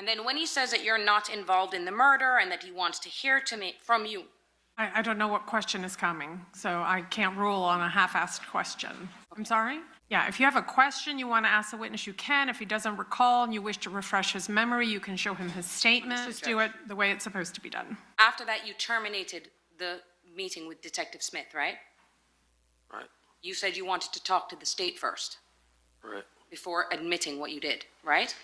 And then when he says that you're not involved in the murder and that he wants to hear from you. I don't know what question is coming, so I can't rule on a half-assed question. I'm sorry? Yeah, if you have a question you want to ask the witness, you can. If he doesn't recall and you wish to refresh his memory, you can show him his statement. Just do it the way it's supposed to be done. After that, you terminated the meeting with Detective Smith, right? Right. You said you wanted to talk to the state first. Right. Before admitting what you did, right?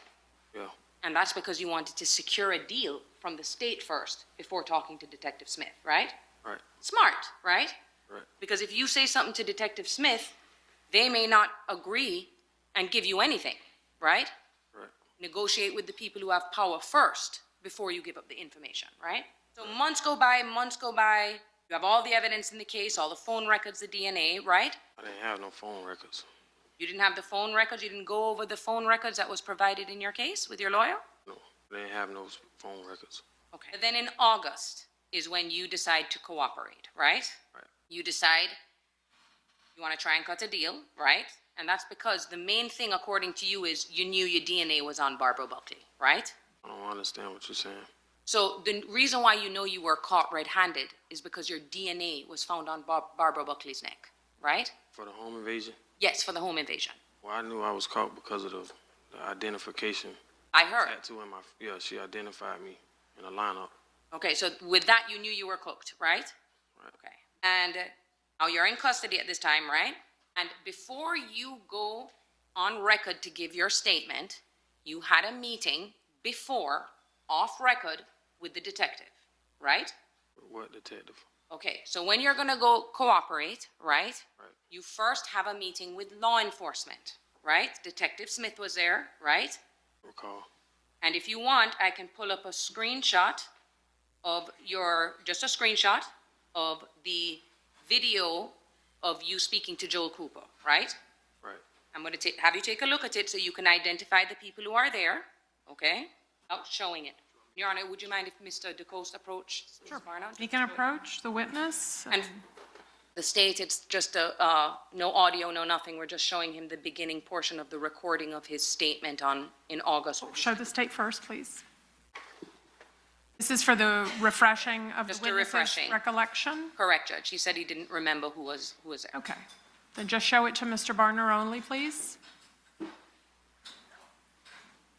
Yeah. And that's because you wanted to secure a deal from the state first before talking to Detective Smith, right? Right. Smart, right? Right. Because if you say something to Detective Smith, they may not agree and give you anything, right? Right. Negotiate with the people who have power first before you give up the information, right? So months go by, you have all the evidence in the case, all the phone records, the DNA, right? I didn't have no phone records. You didn't have the phone records? You didn't go over the phone records that was provided in your case with your lawyer? No, I didn't have no phone records. Okay. But then in August is when you decide to cooperate, right? Right. You decide you want to try and cut a deal, right? And that's because the main thing, according to you, is you knew your DNA was on Barbara Buckley, right? I don't understand what you're saying. So the reason why you know you were caught red-handed is because your DNA was found on Barbara Buckley's neck, right? For the home invasion? Yes, for the home invasion. Well, I knew I was caught because of the identification. I heard. Tattoo in my, yeah, she identified me in a lineup. Okay, so with that, you knew you were cooked, right? Right. Okay. And now you're in custody at this time, right? And before you go on record to give your statement, you had a meeting before, off record, with the detective, right? What detective? Okay, so when you're gonna go cooperate, right? Right. You first have a meeting with law enforcement, right? Detective Smith was there, right? Recall. And if you want, I can pull up a screenshot of just a screenshot of the video of you speaking to Joel Cooper, right? Right. I'm going to have you take a look at it so you can identify the people who are there, okay? Out showing it. Your Honor, would you mind if Mr. DeCoste approached Ms. Barner? He can approach the witness. And the state, it's just no audio, no nothing. We're just showing him the beginning portion of the recording of his statement in August. Show the state first, please. This is for the refreshing of the Just a witness's refreshing. recollection? Correct, Judge. He said he didn't remember who was there. Okay. Then just show it to Mr. Barner only, please.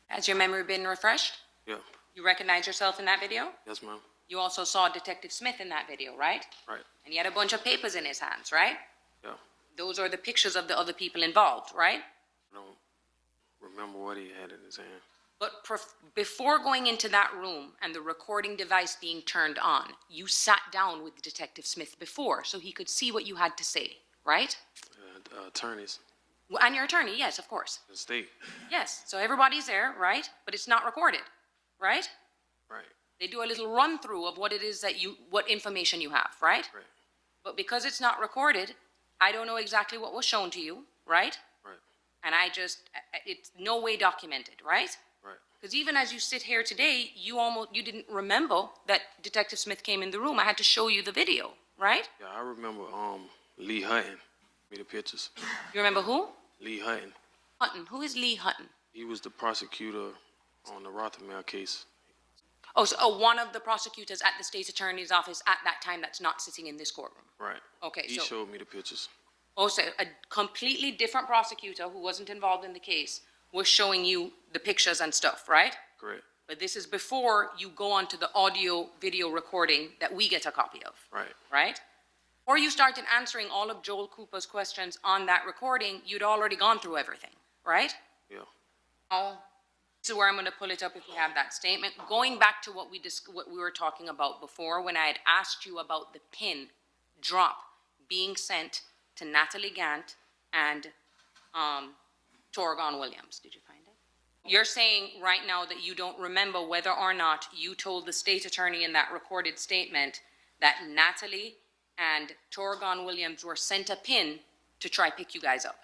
Has your memory been refreshed? Yeah. You recognize yourself in that video? Yes, ma'am. You also saw Detective Smith in that video, right? Right. And he had a bunch of papers in his hands, right? Yeah. Those are the pictures of the other people involved, right? I don't remember what he had in his hand. But before going into that room and the recording device being turned on, you sat down with Detective Smith before so he could see what you had to say, right? Attorneys. Well, and your attorney, yes, of course. The state. Yes, so everybody's there, right? But it's not recorded, right? Right. They do a little run through of what it is what information you have, right? Right. But because it's not recorded, I don't know exactly what was shown to you, right? Right. And it's no way documented, right? Right. Because even as you sit here today, you didn't remember that Detective Smith came in the room. I had to show you the video, right? Yeah, I remember Lee Hutton. Me the pictures. You remember who? Lee Hutton. Hutton. Who is Lee Hutton? He was the prosecutor on the Rothermere case. Oh, so one of the prosecutors at the state's attorney's office at that time that's not sitting in this courtroom. Right. Okay, He showed me the pictures. Also, a completely different prosecutor who wasn't involved in the case was showing you the pictures and stuff, right? Correct. But this is before you go on to the audio video recording that we get a copy of. Right. Right? Or you started answering all of Joel Cooper's questions on that recording, you'd already gone through everything, right? Yeah. Now, this is where I'm going to pull it up if you have that statement. Going back to what we were talking about before, when I had asked you about the pin drop being sent to Natalie Gant and Torgon Williams. Did you find it? You're saying right now that you don't remember whether or not you told the state attorney in that recorded statement that Natalie and Torgon Williams were sent a pin to try pick you guys up.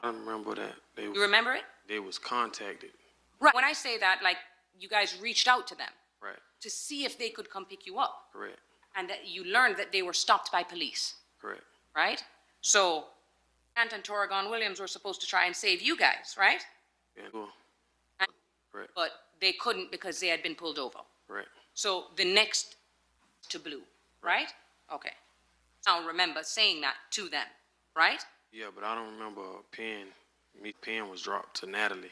I remember that. You remember it? They was contacted. Right. When I say that, like, you guys reached out to them. Right. To see if they could come pick you up. Correct. And that you learned that they were stopped by police. Correct. Right? So, Ant and Torgon Williams were supposed to try and save you guys, right? Yeah. Cool. And, Correct. but they couldn't because they had been pulled over. Right. So the next to blue, right? Okay. Now remember saying that to them, right? Yeah, but I don't remember pen was dropped to Natalie.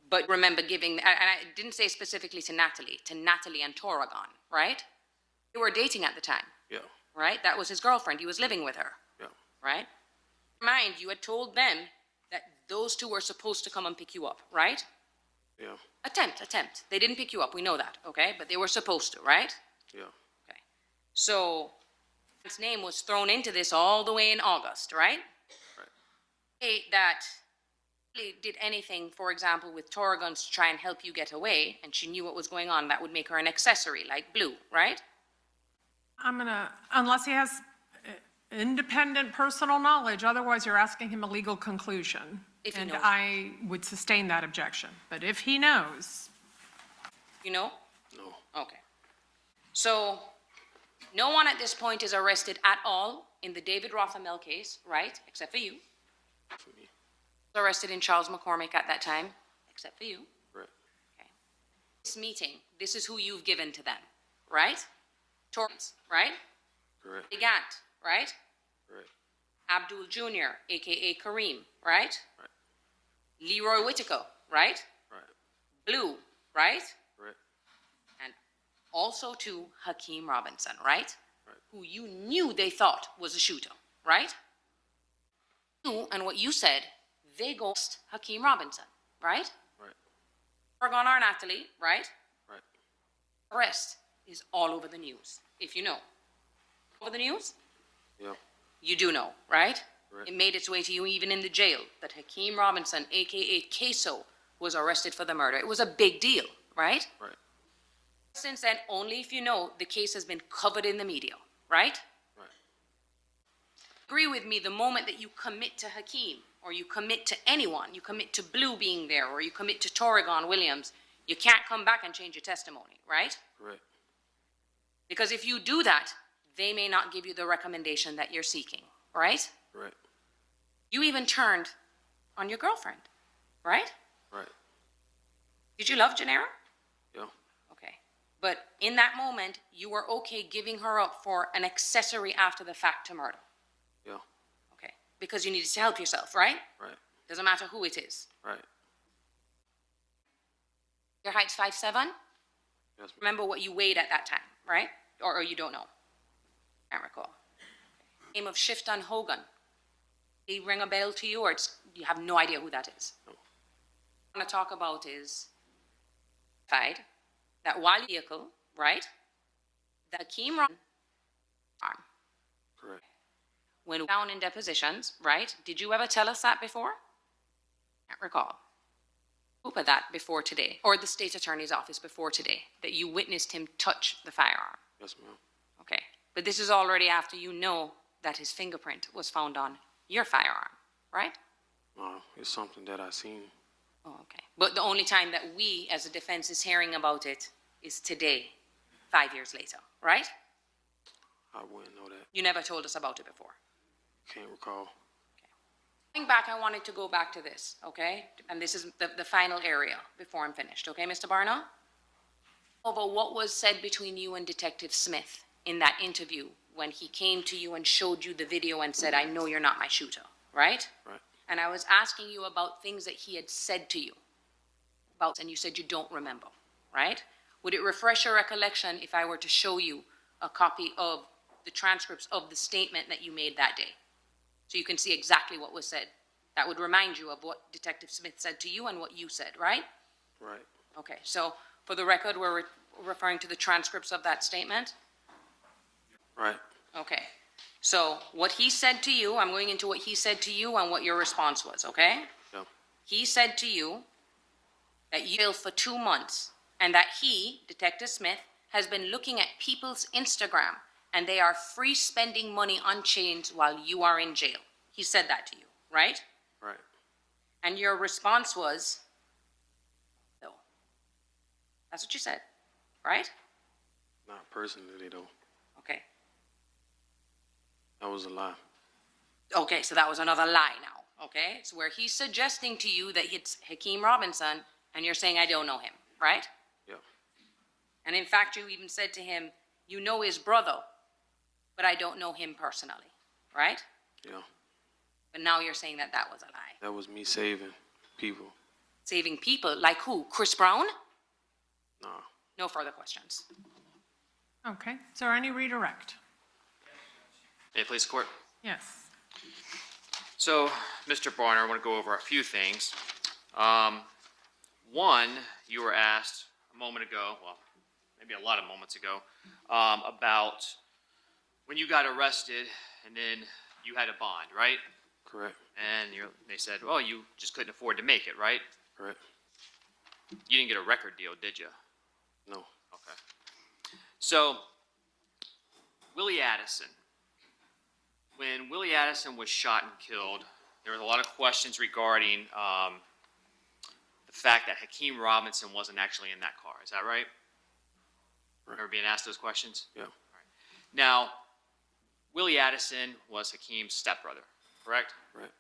But remember giving, and I didn't say specifically to Natalie and Toragon, right? They were dating at the time, Yeah, right? That was his girlfriend. He was living with her, yeah, right? Mind, you had told them that those two were supposed to come and pick you up, right? yeah, Attempt. They didn't pick you up, we know that, okay? But they were supposed to, right? yeah, Okay. So, his name was thrown into this all the way in August, right? right. Say that really did anything, for example, with Toragon's to try and help you get away, and she knew what was going on, that would make her an accessory, like Blue, right? Unless he has independent personal knowledge, otherwise you're asking him a legal conclusion. If he and knows. I would sustain that objection. But if he knows, You know? No. Okay. So, no one at this point is arrested at all in the David Rothamel case, right? Except for you. For me. Arrested in Charles McCormick at that time, except for you. Right. Okay. This meeting, this is who you've given to them, right? Torrance, right? Correct. Gigant, right? Right. Abdul Jr., aka Kareem, right? Right. Leroy Whitaker, right? Right. Blue, right? Right. And also to Hakeem Robinson, right? Right. Who you knew they thought was a shooter, right? You and what you said, they ghost Hakeem Robinson, right? Right. Oregon or Natalie, right? Right. Arrest is all over the news, if you know. Over the news? Yeah. You do know, right? Right. It made its way to you even in the jail that Hakeem Robinson, aka Ksoo, was arrested for the murder. It was a big deal, right? Right. Since then, only if you know, the case has been covered in the media, right? Right. Agree with me, the moment that you commit to Hakeem, or you commit to anyone, you commit to Blue being there, or you commit to Toragon Williams, you can't come back and change your testimony, right? Right. Because if you do that, they may not give you the recommendation that you're seeking, right? Right. You even turned on your girlfriend, right? Right. Did you love Janera? Yeah. Okay. But in that moment, you were okay giving her up for an accessory after the fact to murder. Yeah. Okay. Because you needed to help yourself, right? Right. Doesn't matter who it is. Right. Your height's 5'7"? Yes, ma'am. Remember what you weighed at that time, right? Or you don't know? Can't recall. Name of Shifton Hogan. Did he ring a bell to you, or you have no idea who that is? No. What I want to talk about is that while vehicle, right? That Hakeem Robinson arm. Correct. When down in depositions, right? Did you ever tell us that before? Can't recall. Who put that before today, or the state attorney's office before today, that you witnessed him touch the firearm? Yes, ma'am. Okay, but this is already after you know that his fingerprint was found on your firearm, right? It's something that I seen. Oh, okay. But the only time that we, as a defense, is hearing about it is today, 5 years later, right? I wouldn't know that. You never told us about it before. Can't recall. Going back, I wanted to go back to this, okay? And this is the final area before I'm finished, okay, Mr. Barner? About what was said between you and Detective Smith in that interview when he came to you and showed you the video and said, I know you're not my shooter, right? Right. And I was asking you about things that he had said to you about, and you said you don't remember, right? Would it refresh your recollection if I were to show you a copy of the transcripts of the statement that you made that day? So you can see exactly what was said. That would remind you of what Detective Smith said to you and what you said, right? Right. Okay, so for the record, we're referring to the transcripts of that statement? Right. Okay, so what he said to you, I'm going into what he said to you and what your response was, okay? Yeah. He said to you that you jailed for 2 months and that he, Detective Smith, has been looking at people's Instagram and they are free spending money on chains while you are in jail. He said that to you, right? Right. And your response was, no. That's what you said, right? Not personally, though. Okay. That was a lie. Okay, so that was another lie now, okay? So where he's suggesting to you that it's Hakeem Robinson And you're saying, I don't know him, right? Yeah. And in fact, you even said to him, you know his brother, but I don't know him personally, right? Yeah. But now you're saying that that was a lie. That was me saving people. Saving people, like who? Chris Brown? Nah. No further questions. Okay, is there any redirect? May it please the court? Yes. So, Mr. Barner, I want to go over a few things. One, you were asked a moment ago, well, maybe a lot of moments ago, about when you got arrested and then you had a bond, right? Correct. And they said, well, you just couldn't afford to make it, right? Correct. You didn't get a record deal, did you? No. Okay. So, Willie Addison. When Willie Addison was shot and killed, there was a lot of questions regarding the fact that Hakeem Robinson wasn't actually in that car. Is that right? Right. Remember being asked those questions? Yeah. Now, Willie Addison was Hakeem's stepbrother, correct? Right.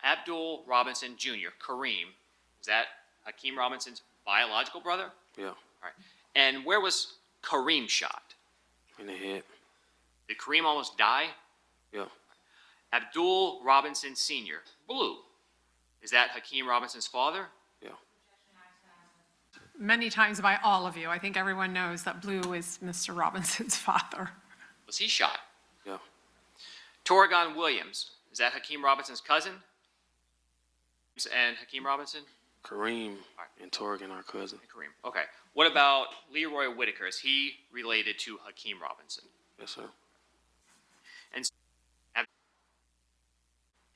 Abdul Robinson Jr., Kareem, is that Hakeem Robinson's biological brother? Yeah. All right. And where was Kareem shot? In the head. Did Kareem almost die? Yeah. Abdul Robinson Sr., Blue, is that Hakeem Robinson's father? Yeah. Many times by all of you. I think everyone knows that Blue is Mr. Robinson's father. Was he shot? Yeah. Torrigan Williams, is that Hakeem Robinson's cousin? And Hakeem Robinson? Kareem right. and Torrigan, our cousin. Kareem. Okay. What about Leroy Whitaker? Is he related to Hakeem Robinson? Yes, sir.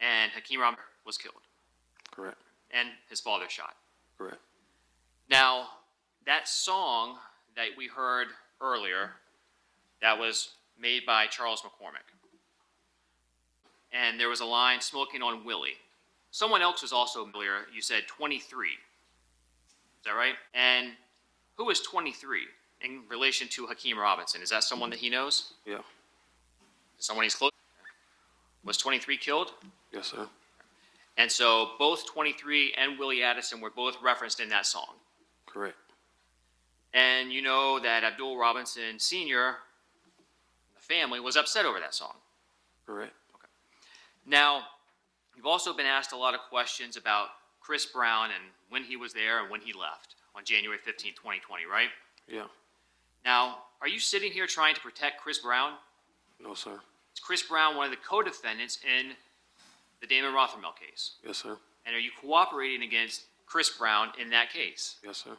And Hakeem Robinson was killed. Correct. And his father shot. Correct. Now, that song that we heard earlier, that was made by Charles McCormick. And there was a line, smoking on Willie. Someone else was also earlier, you said 23. Is that right? And who is 23 in relation to Hakeem Robinson? Is that someone that he knows? Yeah. Someone he's close? Was 23 killed? Yes, sir. And so both 23 and Willie Addison were both referenced in that song. Correct. And you know that Abdul Robinson Sr., the family, was upset over that song. Correct. Now, you've also been asked a lot of questions about Chris Brown and when he was there and when he left on January 15, 2020, right? Yeah. Now, are you sitting here trying to protect Chris Brown? No, sir. Is Chris Brown one of the co-defendants in the Damon Rothermel case? Yes, sir. And are you cooperating against Chris Brown in that case? Yes, sir.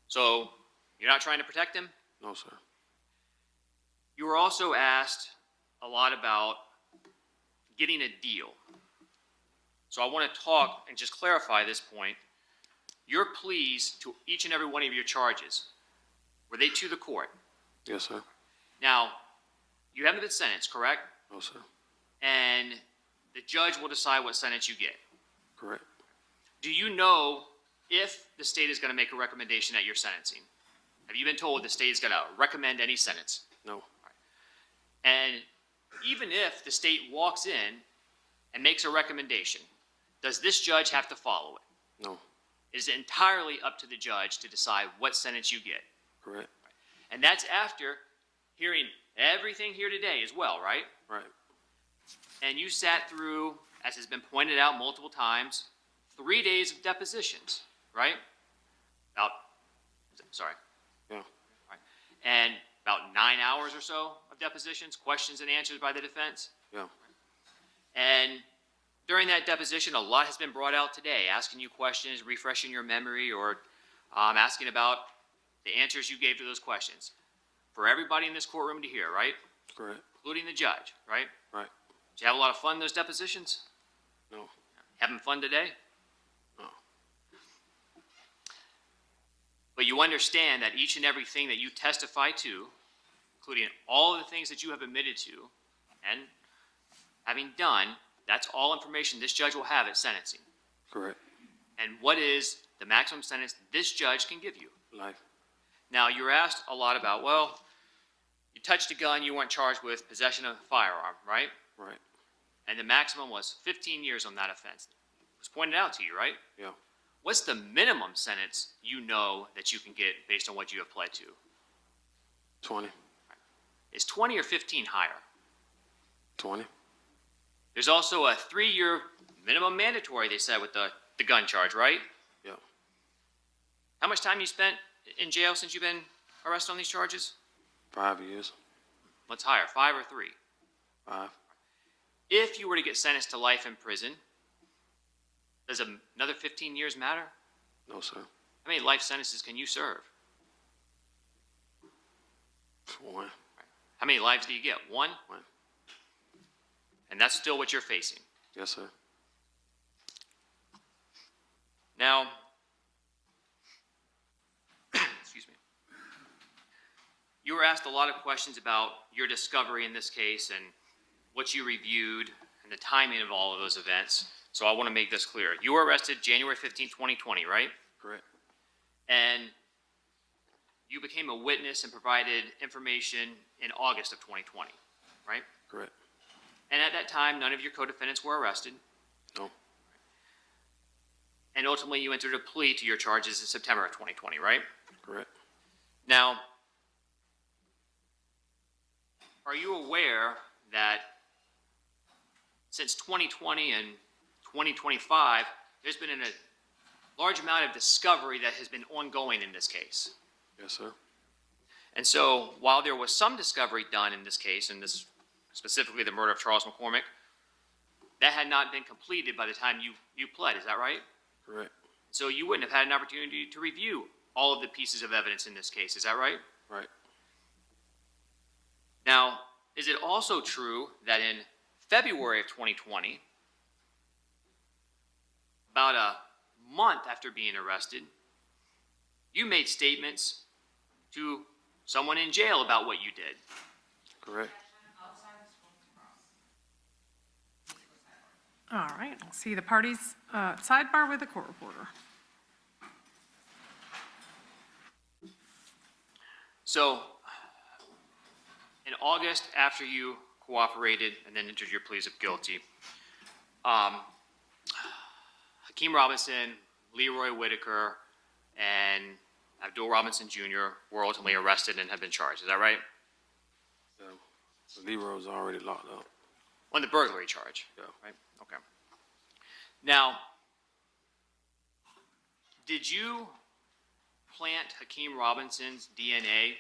So, you're not trying to protect him? No, sir. You were also asked a lot about getting a deal. So I want to talk and just clarify this point. Your pleas to each and every one of your charges, were they to the court? Yes, sir. Now, you haven't been sentenced, correct? No, sir. And the judge will decide what sentence you get. Correct. Do you know if the state is going to make a recommendation at your sentencing? Have you been told the state is going to recommend any sentence? No. And even if the state walks in and makes a recommendation, does this judge have to follow it? No. It is entirely up to the judge to decide what sentence you get. Correct. And that's after hearing everything here today as well, right? Right. And you sat through, as has been pointed out multiple times, 3 days of depositions, right? Yeah. Right. And about 9 hours or so of depositions, questions and answers by the defense. Yeah. And during that deposition, a lot has been brought out today, asking you questions, refreshing your memory, or asking about the answers you gave to those questions. For everybody in this courtroom to hear, right? Correct. Including the judge, right? Right. Did you have a lot of fun in those depositions? No. Having fun today? No. But you understand that each and everything that you testify to, including all of the things that you have admitted to, and having done, that's all information this judge will have at sentencing. Correct. And what is the maximum sentence this judge can give you? Life. Now, you were asked a lot about, well, you touched a gun, you weren't charged with possession of a firearm, right? Right. And the maximum was 15 years on that offense. It was pointed out to you, right? Yeah. what's the minimum sentence you know that you can get based on what you have pled to? 20. Is 20 or 15 higher? 20. There's also a 3-year minimum mandatory, they said, with the gun charge, right? Yeah. How much time you spent in jail since you've been arrested on these charges? 5 years. What's higher, 5 or 3? 5. If you were to get sentenced to life in prison, does another 15 years matter? No, sir. How many life sentences can you serve? 1. How many lives do you get? 1? 1. And that's still what you're facing. Yes, sir. Now, excuse me. You were asked a lot of questions about your discovery in this case and what you reviewed and the timing of all of those events. So I want to make this clear. You were arrested January 15, 2020, right? Correct. And you became a witness and provided information in August of 2020, right? Correct. And at that time, none of your co-defendants were arrested. No. And ultimately, you entered a plea to your charges in September of 2020, right? Correct. Now, are you aware that since 2020 and 2025, there's been a large amount of discovery that has been ongoing in this case? Yes, sir. And so, while there was some discovery done in this case, and this specifically the murder of Charles McCormick, that had not been completed by the time you pled, is that right? Correct. So you wouldn't have had an opportunity to review all of the pieces of evidence in this case, is that right? Right. Now, is it also true that in February of 2020, about a month after being arrested, you made statements to someone in jail about what you did? Correct. All right, I'll see the parties sidebar with the court reporter. So, in August, after you cooperated and then entered your pleas of guilty, Hakeem Robinson, Leroy Whitaker, and Abdul Robinson Sr. were ultimately arrested and have been charged. Is that right? Leroy's already locked up. On the burglary charge? Yeah. Right? Okay. Now, did you plant Hakeem Robinson's DNA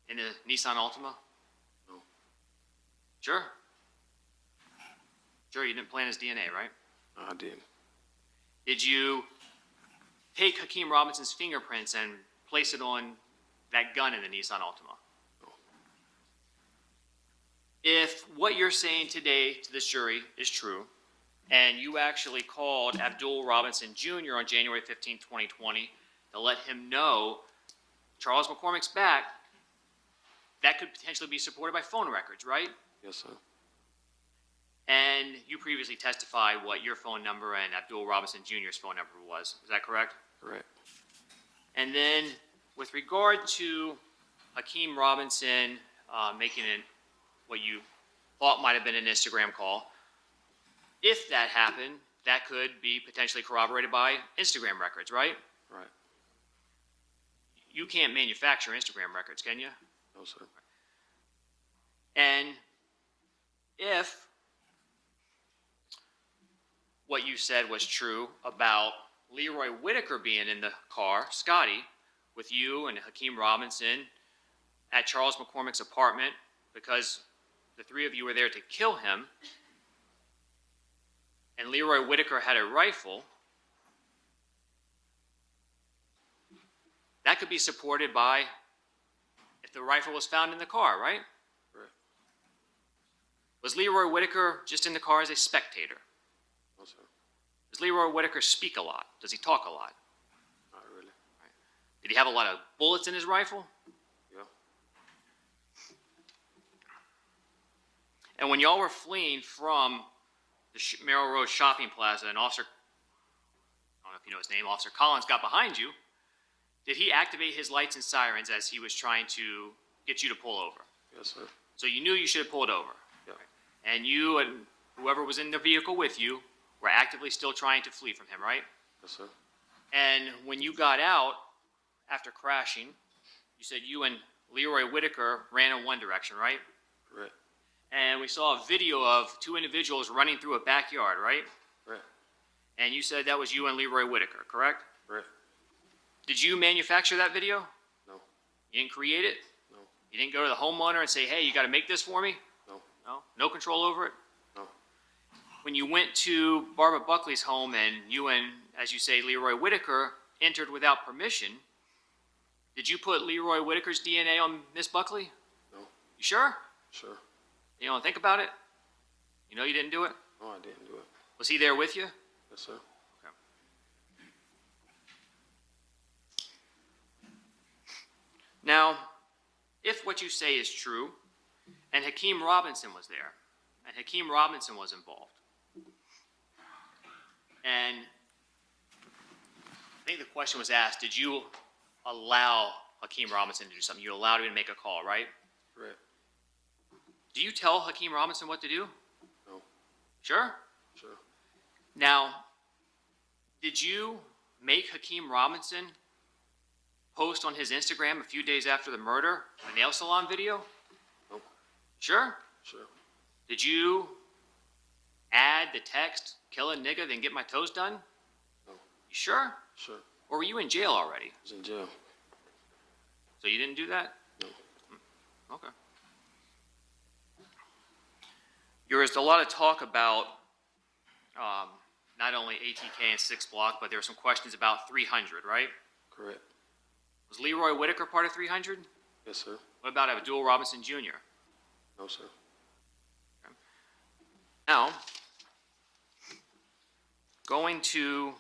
in the Nissan Altima? No. Sure. Sure, you didn't plant his DNA, right? I didn't. Did you take Hakeem Robinson's fingerprints and place it on that gun in the Nissan Altima? No. If what you're saying today to this jury is true, and you actually called Abdul Robinson Jr. on January 15, 2020, to let him know Charles McCormick's back, that could potentially be supported by phone records, right? Yes, sir. And you previously testified what your phone number and Abdul Robinson Jr.'s phone number was. Is that correct? Correct. And then with regard to Hakeem Robinson making what you thought might have been an Instagram call, if that happened, that could be potentially corroborated by Instagram records, right? Right. You can't manufacture Instagram records, can you? No, sir. And if what you said was true about Leroy Whitaker being in the car, Scotty, with you and Hakeem Robinson at Charles McCormick's apartment because the three of you were there to kill him, and Leroy Whitaker had a rifle, that could be supported by if the rifle was found in the car, right? Right. Was Leroy Whitaker just in the car as a spectator? No, sir. Does Leroy Whitaker speak a lot? Does he talk a lot? Not really. Did he have a lot of bullets in his rifle? Yeah. And when y'all were fleeing from the Merrill Road shopping plaza and Officer, I don't know if you know his name, Officer Collins got behind you, did he activate his lights and sirens as he was trying to get you to pull over? Yes, sir. So you knew you should have pulled over. Yeah. And you and whoever was in the vehicle with you were actively still trying to flee from him, right? Yes, sir. And when you got out after crashing, you said you and Leroy Whitaker ran in one direction, right? Correct. And we saw a video of two individuals running through a backyard, right? Correct. And you said that was you and Leroy Whitaker, correct? Correct. Did you manufacture that video? No. You didn't create it? No. You didn't go to the homeowner and say, hey, you got to make this for me? No. No? No control over it? No. When you went to Barbara Buckley's home and you and, as you say, Leroy Whitaker entered without permission, did you put Leroy Whitaker's DNA on Miss Buckley? No. You sure? Sure. You don't think about it? You know you didn't do it? No, I didn't do it. Was he there with you? Yes, sir. Okay. Now, if what you say is true, and Hakeem Robinson was there, and Hakeem Robinson was involved, and I think the question was asked, did you allow Hakeem Robinson to do something? You allowed him to make a call, right? Correct. Do you tell Hakeem Robinson what to do? No. Sure? Sure. Now, did you make Hakeem Robinson post on his Instagram a few days after the murder a nail salon video? No. Sure? Sure. Did you add the text, kill a nigga, then get my toes done? No. You sure? Sure. Or were you in jail already? I was in jail. So you didn't do that? No. Okay. There was a lot of talk about not only ATK and 6 Block, but there were some questions about 300, right? Correct. Was Leroy Whitaker part of 300? Yes, sir. What about Abdul Robinson Sr.? No, sir. Now, going to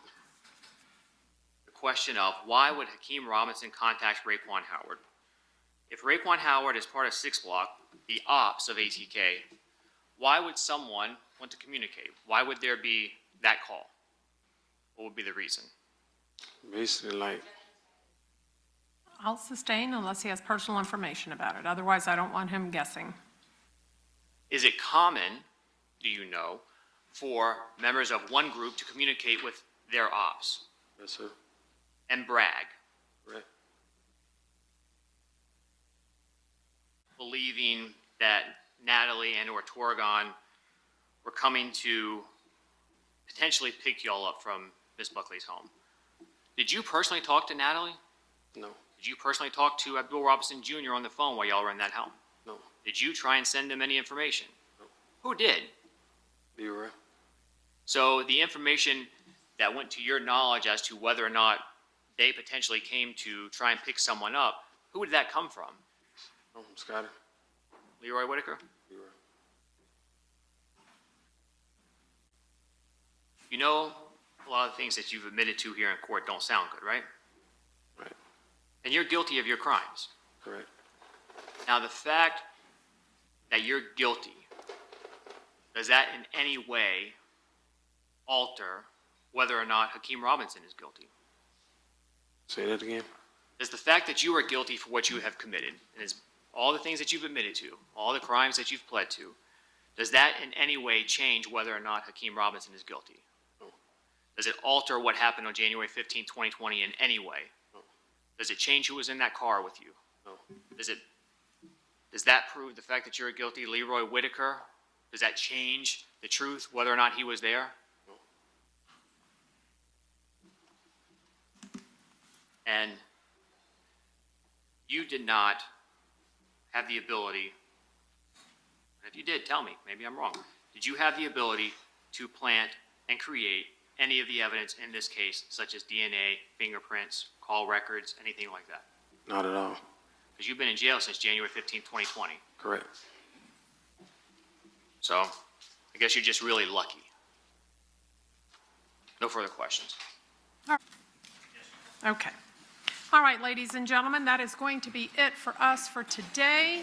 the question of why would Hakeem Robinson contact Raekwon Howard? If Raekwon Howard is part of 6 Block, the ops of ATK, why would someone want to communicate? Why would there be that call? What would be the reason? Basically, like, I'll sustain unless he has personal information about it. Otherwise, I don't want him guessing. Is it common, do you know, for members of one group to communicate with their ops yes, sir. and brag, Correct. believing that Natalie and or Torgon were coming to potentially pick y'all up from Miss Buckley's home? Did you personally talk to Natalie? No. Did you personally talk to Abdul Robinson Jr. on the phone while y'all were in that home? No. Did you try and send them any information? No. Who did? Leroy. So the information that went to your knowledge as to whether or not they potentially came to try and pick someone up, who did that come from? No, Scotty. Leroy Whitaker? Leroy. You know, a lot of things that you've admitted to here in court don't sound good, right? Right. And you're guilty of your crimes. Correct. Now, the fact that you're guilty, does that in any way alter whether or not Hakeem Robinson is guilty? Say that again. Does the fact that you are guilty for what you have committed, and is all the things that you've admitted to, all the crimes that you've pled to, does that in any way change whether or not Hakeem Robinson is guilty? No. Does it alter what happened on January 15, 2020 in any way? No. Does it change who was in that car with you? No. Does that prove the fact that you're guilty, Leroy Whitaker? Does that change the truth, whether or not he was there? No. And you did not have the ability, and if you did, tell me, maybe I'm wrong. Did you have the ability to plant and create any of the evidence in this case, such as DNA, fingerprints, call records, anything like that? Not at all. Because you've been in jail since January 15, 2020. Correct. So I guess you're just really lucky. No further questions. Okay. All right, ladies and gentlemen, that is going to be it for us for today.